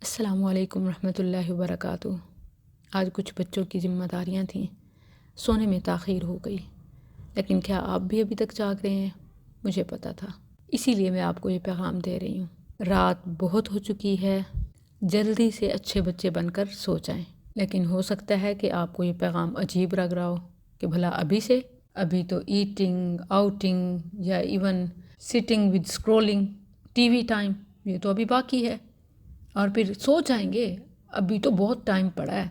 السلام علیکم ورحمۃ اللہ وبرکاتہ۔ آج کچھ بچوں کی ذمہ داریاں تھیں، سونے میں تاخیر ہو گئی، لیکن کیا آپ بھی ابھی تک جاگ رہے ہیں؟ مجھے پتا تھا، اسی لیے میں آپ کو یہ پیغام دے رہی ہوں۔ رات بہت ہو چکی ہے، جلدی سے اچھے بچے بن کر سو جائیں۔ لیکن ہو سکتا ہے کہ آپ کو یہ پیغام عجیب لگ رہا ہو کہ بھلا ابھی تو ایٹنگ، آؤٹنگ یا even sitting with scrolling, T V time, یہ تو ابھی باقی ہے، اور پھر سو جائیں گے، ابھی تو بہت ٹائم پڑا ہے۔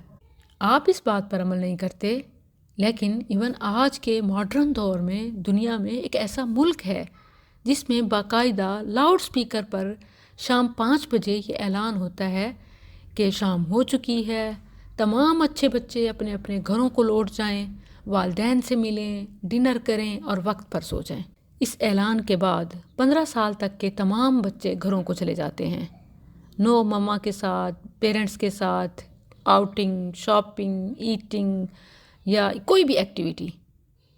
آپ اس بات پر عمل نہیں کرتے، لیکن ایون آج کے ماڈرن دور میں دنیا میں ایک ایسا ملک ہے جس میں باقاعدہ لاؤڈ سپیکر پر شام 5 بجے یہ اعلان ہوتا ہے کہ شام ہو چکی ہے، تمام اچھے بچے اپنے اپنے گھروں کو لوٹ جائیں، والدین سے ملیں، ڈنر کریں اور وقت پر سو جائیں۔ اس اعلان کے بعد 15 سال تک کے تمام بچے گھروں کو چلے جاتے ہیں، نو مما کے ساتھ، پیرنٹس کے ساتھ، آؤٹنگ، شاپنگ، ایٹنگ یا کوئی بھی ایکٹیویٹی۔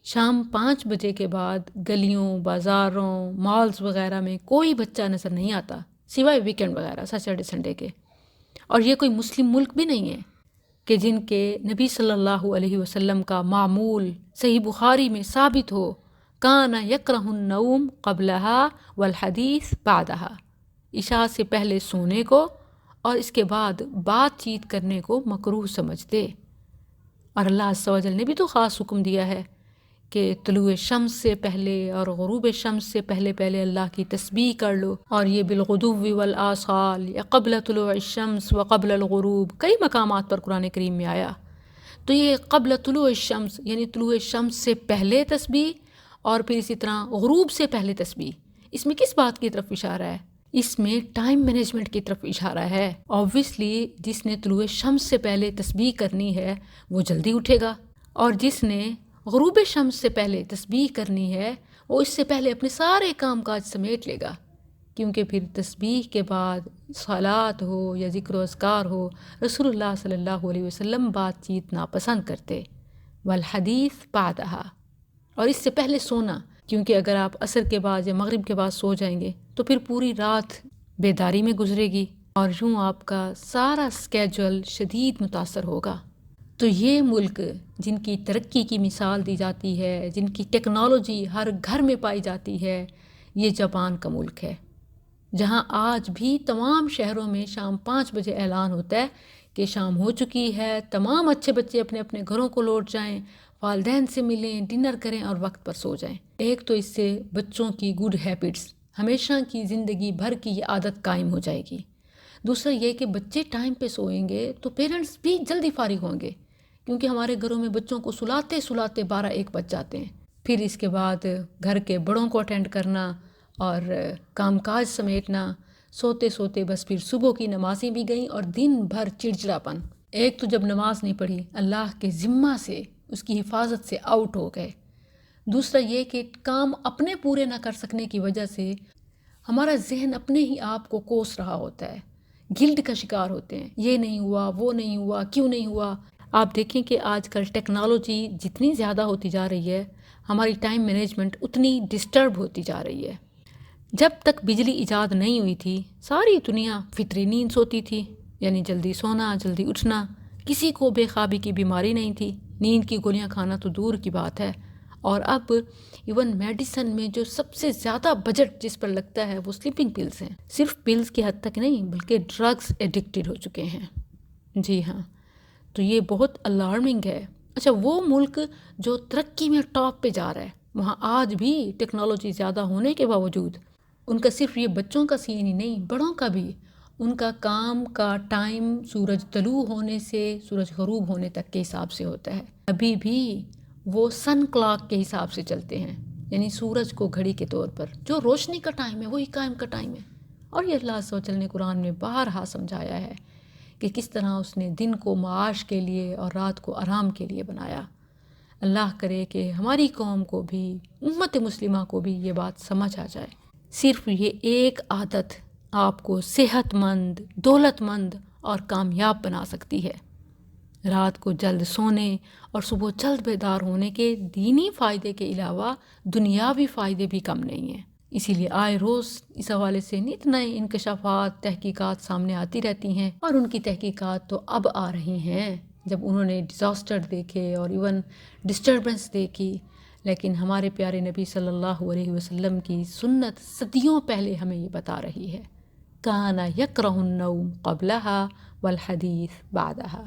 شام 5 بجے کے بعد گلیوں، بازاروں، مالز وغیرہ میں کوئی بچہ نظر نہیں آتا، سوائے ویکینڈ وغیرہ، سیٹرڈے سنڈے کے۔ اور یہ کوئی مسلم ملک بھی نہیں ہے کہ جن کے نبی صلی اللہ علیہ وسلم کا معمول صحیح بخاری میں ثابت ہو، کان یکرہ النوم قبلہا والحدیث بعدہا، عشاء سے پہلے سونے کو اور اس کے بعد بات چیت کرنے کو مکروہ سمجھتے۔ اور اللہ عز و جل نے بھی تو خاص حکم دیا ہے کہ طلوع شمس سے پہلے اور غروب شمس سے پہلے اللہ کی تسبیح کر لو، اور یہ بالغدو والآصال یا قبل طلوع الشمس و قبل الغروب کئی مقامات پر قرآن کریم میں آیا۔ تو یہ قبل طلوع الشمس یعنی طلوع شمس سے پہلے تسبیح، اور پھر اسی طرح غروب سے پہلے تسبیح، اس میں کس بات کی طرف اشارہ ہے؟ اس میں ٹائم مینجمنٹ کی طرف اشارہ ہے۔ آبویسلی جس نے طلوع شمس سے پہلے تسبیح کرنی ہے وہ جلدی اٹھے گا، اور جس نے غروب شمس سے پہلے تسبیح کرنی ہے وہ اس سے پہلے اپنے سارے کام کاج سمیٹ لے گا، کیونکہ پھر تسبیح کے بعد صلات ہو یا ذکر و اذکار ہو، رسول اللہ صلی اللہ علیہ وسلم بات چیت ناپسند کرتے، والحدیث بعدہا، اور اس سے پہلے سونا، کیونکہ اگر آپ عصر کے بعد یا مغرب کے بعد سو جائیں گے تو پھر پوری رات بیداری میں گزرے گی، اور یوں آپ کا سارا اسکیجول شدید متاثر ہوگا۔ تو یہ ملک جن کی ترقی کی مثال دی جاتی ہے، جن کی ٹیکنالوجی ہر گھر میں پائی جاتی ہے، یہ جاپان کا ملک ہے، جہاں آج بھی تمام شہروں میں شام 5 بجے اعلان ہوتا ہے کہ شام ہو چکی ہے، تمام اچھے بچے اپنے اپنے گھروں کو لوٹ جائیں، والدین سے ملیں، ڈنر کریں اور وقت پر سو جائیں۔ ایک تو اس سے بچوں کی گڈ ہیبٹس، ہمیشہ کی زندگی بھر کی یہ عادت قائم ہو جائے گی۔ دوسرا یہ کہ بچے ٹائم پہ سوئیں گے تو پیرنٹس بھی جلدی فارغ ہوں گے، کیونکہ ہمارے گھروں میں بچوں کو سلاتے 12-1 بج جاتے ہیں۔ پھر اس کے بعد گھر کے بڑوں کو اٹینڈ کرنا اور کام کاج سمیٹنا، سوتے سوتے بس پھر صبح کی نمازیں بھی گئیں اور دن بھر چڑچڑاپن۔ ایک تو جب نماز نہیں پڑھی، اللہ کے ذمہ سے، اس کی حفاظت سے آؤٹ ہو گئے۔ دوسرا یہ کہ کام اپنے پورے نہ کر سکنے کی وجہ سے ہمارا ذہن اپنے ہی آپ کو کوس رہا ہوتا ہے، گلٹ کا شکار ہوتے ہیں، یہ نہیں ہوا، وہ نہیں ہوا، کیوں نہیں ہوا۔ آپ دیکھیں کہ آج کل ٹیکنالوجی جتنی زیادہ ہوتی جا رہی ہے، ہماری ٹائم مینجمنٹ اتنی ڈسٹرب ہوتی جا رہی ہے۔ جب تک بجلی ایجاد نہیں ہوئی تھی، ساری دنیا فطری نیند سوتی تھی، یعنی جلدی سونا، جلدی اٹھنا، کسی کو بے خوابی کی بیماری نہیں تھی، نیند کی گولیاں کھانا تو دور کی بات ہے۔ اور اب ایون میڈیسن میں جو سب سے زیادہ بجٹ جس پر لگتا ہے وہ سلیپنگ پلز ہیں، صرف پلز کی حد تک نہیں بلکہ ڈرگز ایڈکٹڈ ہو چکے ہیں۔ جی ہاں، تو یہ بہت الارمنگ ہے۔ اچھا، وہ ملک جو ترقی میں ٹاپ پہ جا رہا ہے، وہاں آج بھی ٹیکنالوجی زیادہ ہونے کے باوجود ان کا صرف یہ بچوں کا سین ہی نہیں، بڑوں کا بھی، ان کا کام کا ٹائم سورج طلوع ہونے سے سورج غروب ہونے تک کے حساب سے ہوتا ہے۔ ابھی بھی وہ سن کلاک کے حساب سے چلتے ہیں، یعنی سورج کو گھڑی کے طور پر، جو روشنی کا ٹائم ہے وہی قائم کا ٹائم ہے۔ اور یہ اللہ عز و جل نے قرآن میں بارہا سمجھایا ہے کہ کس طرح اس نے دن کو معاش کے لیے اور رات کو آرام کے لیے بنایا۔ اللہ کرے کہ ہماری قوم کو بھی، امت مسلمہ کو بھی یہ بات سمجھ آ جائے۔ صرف یہ ایک عادت آپ کو صحت مند، دولت مند اور کامیاب بنا سکتی ہے۔ رات کو جلد سونے اور صبح جلد بیدار ہونے کے دینی فائدے کے علاوہ دنیاوی فائدے بھی کم نہیں ہیں۔ اسی لیے آئے روز اس حوالے سے اتنا انکشافات تحقیقات سامنے آتی رہتی ہیں، اور ان کی تحقیقات تو اب آ رہی ہیں جب انہوں نے ڈیزاسٹر دیکھے اور ایون ڈسٹربنس دیکھی۔ لیکن ہمارے پیارے نبی صلی اللہ علیہ وسلم کی سنت صدیوں پہلے ہمیں یہ بتا رہی ہے، کان یکرہ النوم قبلہا والحدیث بعدہا۔